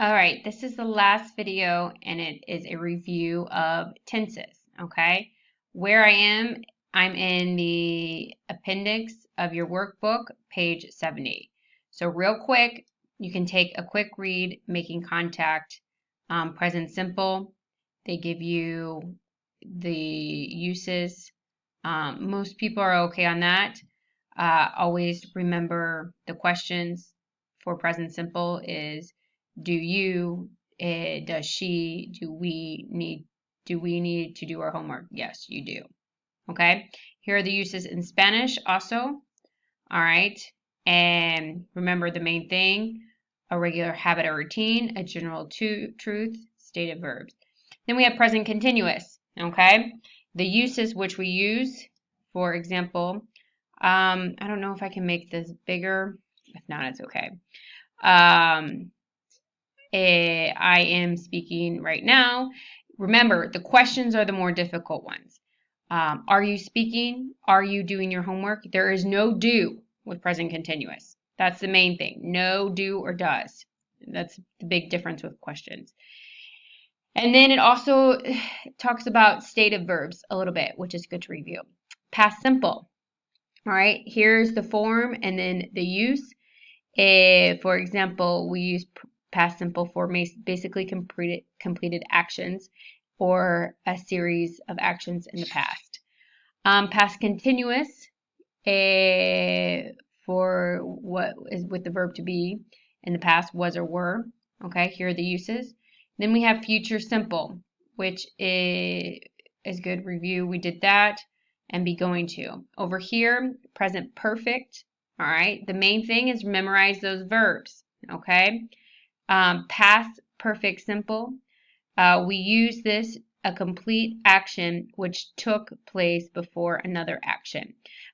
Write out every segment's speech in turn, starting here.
All right, this is the last video and it is a review of tenses, okay? Where I am, I'm in the appendix of your workbook, page 70. So real quick, you can take a quick read, making contact, present simple. They give you the uses. Most people are okay on that. Always remember the questions for present simple is do you, does she, do we need to do our homework? Yes, you do. Okay. Here are the uses in Spanish also. All right. And remember the main thing, a regular habit or routine, a general truth, stated verbs. Then we have present continuous. Okay. The uses which we use, for example, I don't know if I can make this bigger. If not, it's okay. I am speaking right now. Remember, the questions are the more difficult ones. Are you speaking? Are you doing your homework? There is no do with present continuous. That's the main thing. No, do, or does. That's the big difference with questions. And then it also talks about stative verbs a little bit, which is good to review. Past simple. All right, here's the form and then the use. For example, we use past simple for basically completed actions or a series of actions in the past. Past continuous for what is with the verb to be in the past, was or were. Okay, here are the uses. Then we have future simple, which is good review. We did that and be going to. Over here, present perfect. All right, the main thing is memorize those verbs. Okay, past perfect simple. We use this a complete action which took place before another action.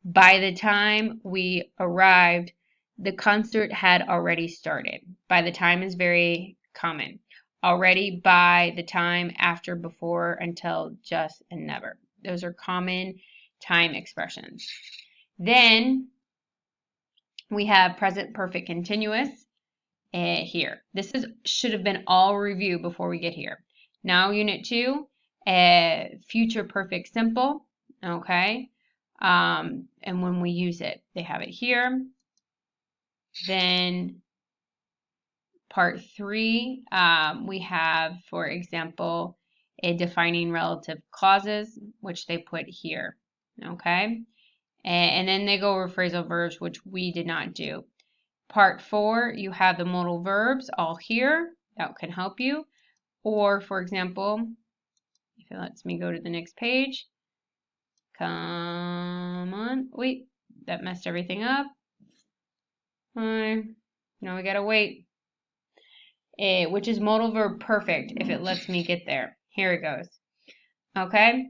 By the time we arrived, the concert had already started. By the time is very common. Already, by the time, after, before, until, just, and never. Those are common time expressions. Then we have present perfect continuous here. This should have been all review before we get here. Now unit 2, future perfect simple, okay? And when we use it, they have it here. Then part 3, we have, for example, a defining relative clauses, which they put here, okay? And then they go over phrasal verbs, which we did not do. Part 4, you have the modal verbs all here. That can help you. Or, for example, if it lets me go to the next page. Come on. Wait, that messed everything up. Now we gotta wait. Which is modal verb perfect, if it lets me get there. Here it goes. Okay?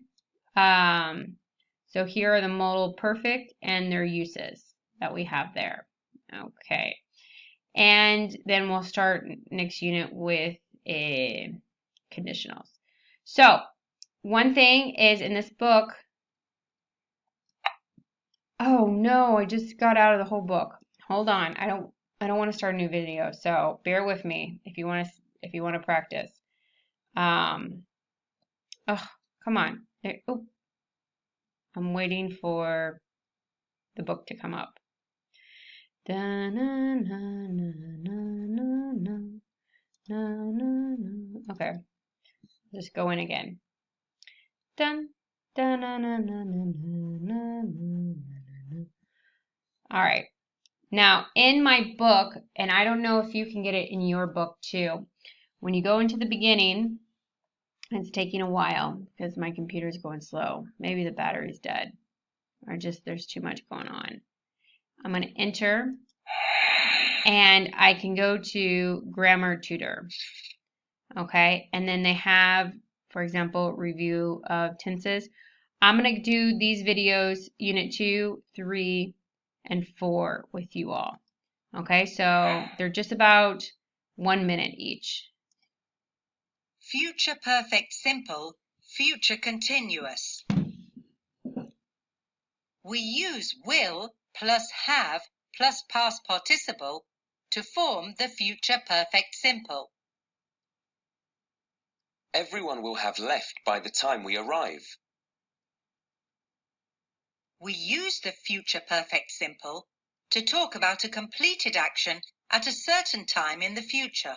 So here are the modal perfect and their uses that we have there. Okay. And then we'll start next unit with conditionals. So one thing is in this book. Oh no, I just got out of the whole book. Hold on, I don't want to start a new video, so bear with me if you want to practice. Oh, come on. Oh, I'm waiting for the book to come up. Da, na, na, na, na, na, na. Na, na, na. Okay, just go in again. Dun, dun, na, na, na, na, na, na, na. All right. Now, in my book, and I don't know if you can get it in your book too, when you go into the beginning, it's taking a while because my computer's going slow. Maybe the battery's dead or just there's too much going on. I'm going to enter. And I can go to Grammar Tutor, okay? And then they have, for example, review of tenses. I'm going to do these videos, Unit 2, 3, and 4 with you all, okay? So they're just about 1 minute each. Future perfect simple, future continuous. We use will plus have plus past participle to form the future perfect simple. Everyone will have left by the time we arrive. We use the future perfect simple to talk about a completed action at a certain time in the future.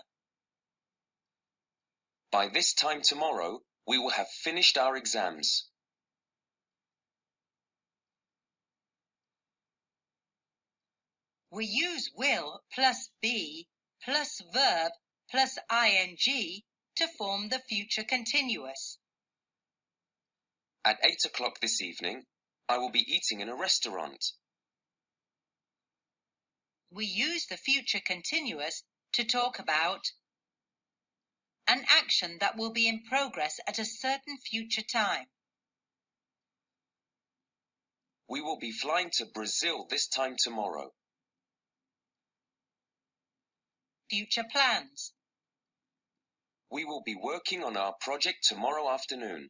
By this time tomorrow, we will have finished our exams. We use will plus be plus verb plus ing to form the future continuous. At 8 o'clock this evening, I will be eating in a restaurant. We use the future continuous to talk about an action that will be in progress at a certain future time. We will be flying to Brazil this time tomorrow. Future plans. We will be working on our project tomorrow afternoon.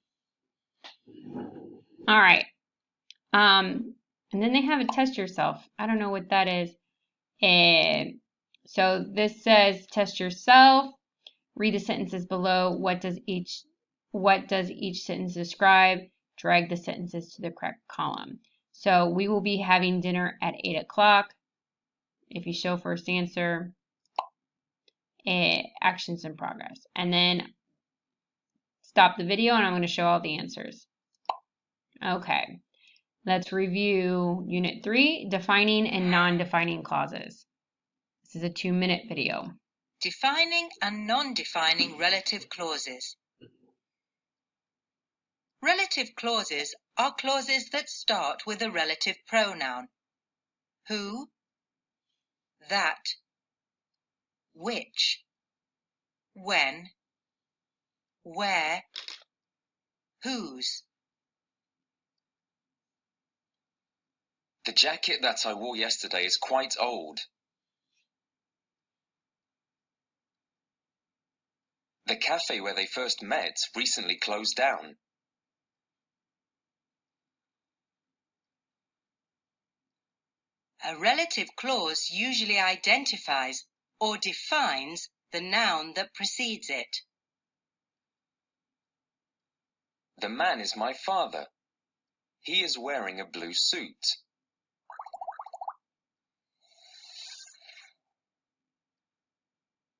All right. And then they have a test yourself. I don't know what that is. So this says test yourself. Read the sentences below. What does each sentence describe? Drag the sentences to the correct column. So we will be having dinner at 8 o'clock. If you show first answer, actions in progress. And then stop the video and I'm going to show all the answers. Okay. Let's review Unit 3, defining and non-defining clauses. This is a 2-minute video. Defining and non-defining relative clauses. Relative clauses are clauses that start with a relative pronoun. Who, that, which, when, where, whose. The jacket that I wore yesterday is quite old. The cafe where they first met recently closed down. A relative clause usually identifies or defines the noun that precedes it. The man is my father. He is wearing a blue suit.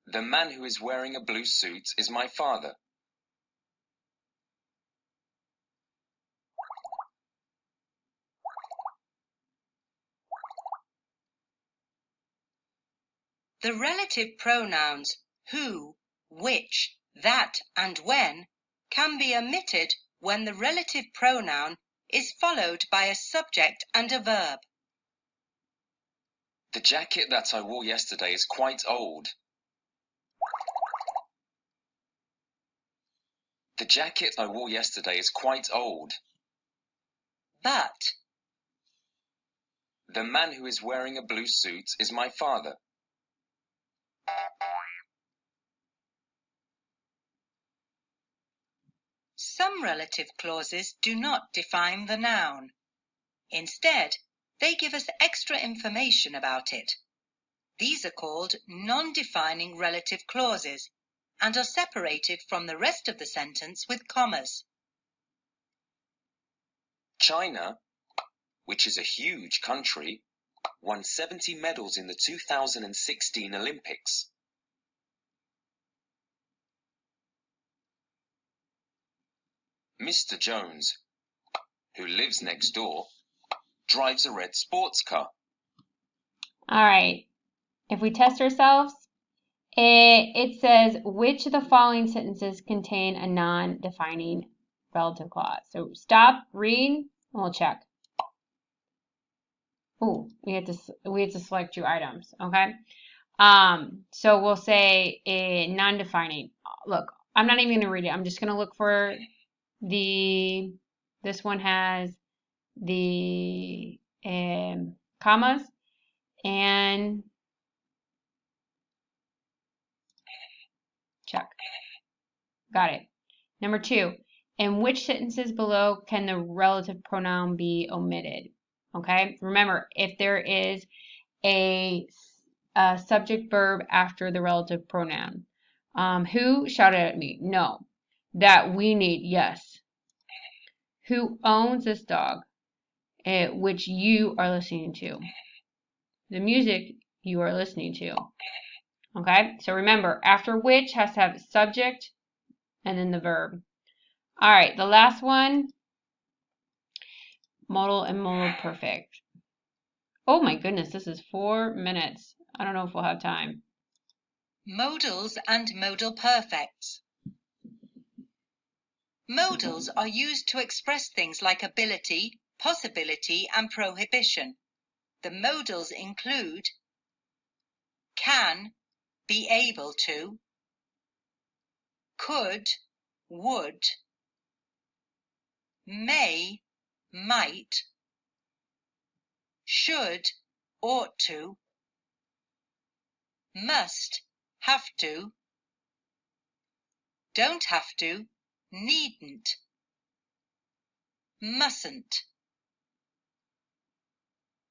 The man who is wearing a blue suit is my father. The relative pronouns who, which, that, and when can be omitted when the relative pronoun is followed by a subject and a verb. The jacket that I wore yesterday is quite old. The jacket I wore yesterday is quite old. But The man who is wearing a blue suit is my father. some relative clauses do not define the noun. Instead, they give us extra information about it. These are called non-defining relative clauses and are separated from the rest of the sentence with commas. China, which is a huge country, won 70 medals in the 2016 Olympics. Mr. Jones, who lives next door, drives a red sports car. All right. If we test ourselves, it says, which of the following sentences contain a non-defining relative clause? So stop, read, and we'll check. Oh, we had to select 2 items, okay? So we'll say non-defining. Look, I'm not even going to read it. I'm just going to look for this one has the commas and check. Got it. Number 2, in which sentences below can the relative pronoun be omitted? Okay, remember, if there is a subject verb after the relative pronoun. Who shouted at me? No. That we need, yes. Who owns this dog? Which you are listening to. The music you are listening to. Okay, so remember, after which has to have subject and then the verb. All right, the last one, modal and modal perfect. Oh my goodness, this is 4 minutes. I don't know if we'll have time. Modals and modal perfects. Modals are used to express things like ability, possibility, and prohibition. The modals include can, be able to, could, would, may, might, should, ought to, must, have to, don't have to, needn't, mustn't.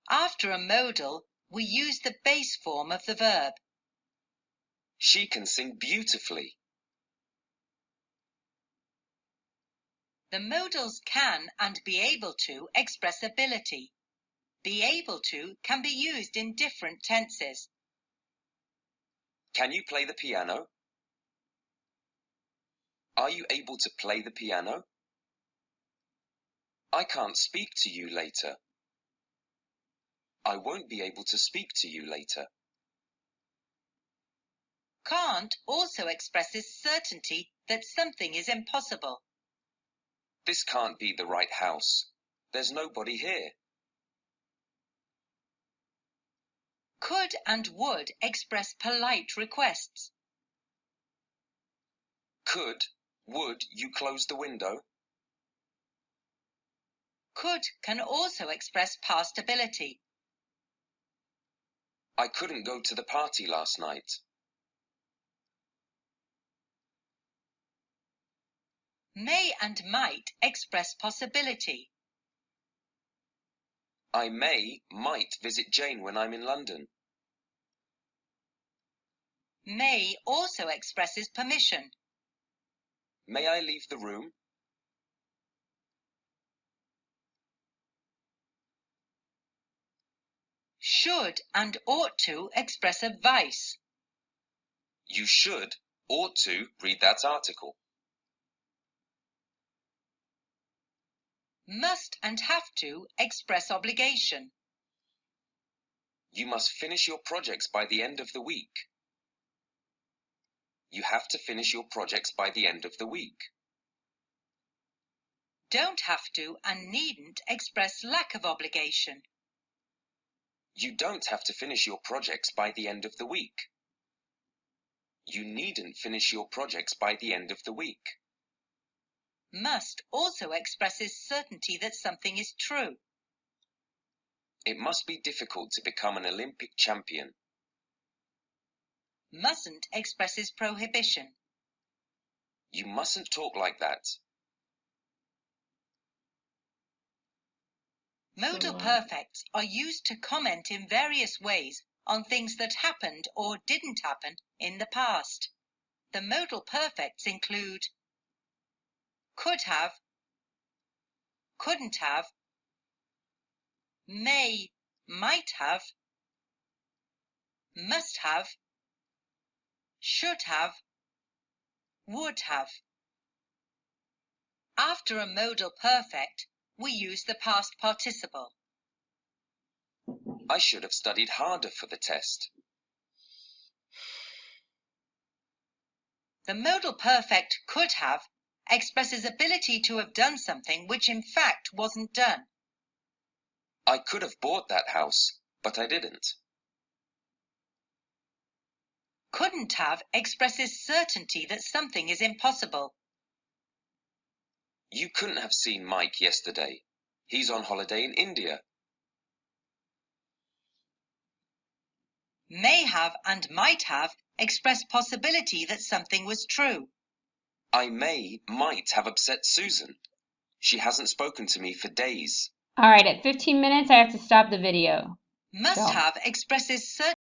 After a modal, we use the base form of the verb. She can sing beautifully. The modals can and be able to express ability. Be able to can be used in different tenses. Can you play the piano? Are you able to play the piano? I can't speak to you later. I won't be able to speak to you later. Can't also expresses certainty that something is impossible. This can't be the right house. There's nobody here. Could and would express polite requests. Could, would you close the window? Could can also express past ability. I couldn't go to the party last night. May and might express possibility. I might visit Jane when I'm in London. May also expresses permission. May I leave the room? Should and ought to express advice. You should, ought to, read that article. Must and have to express obligation. You must finish your projects by the end of the week. You have to finish your projects by the end of the week. Don't have to and needn't express lack of obligation. You don't have to finish your projects by the end of the week. You needn't finish your projects by the end of the week. Must also expresses certainty that something is true. It must be difficult to become an Olympic champion. Mustn't expresses prohibition. You mustn't talk like that. Modal perfects are used to comment in various ways on things that happened or didn't happen in the past. The modal perfects include could have, couldn't have, may, might have, must have, should have, would have. After a modal perfect, we use the past participle. I should have studied harder for the test. The modal perfect could have expresses ability to have done something which in fact wasn't done. I could have bought that house, but I didn't. Couldn't have expresses certainty that something is impossible. You couldn't have seen Mike yesterday. He's on holiday in India. May have and might have express possibility that something was true. I might have upset Susan. She hasn't spoken to me for days. All right, at 15 minutes, I have to stop the video. Must have expresses certainty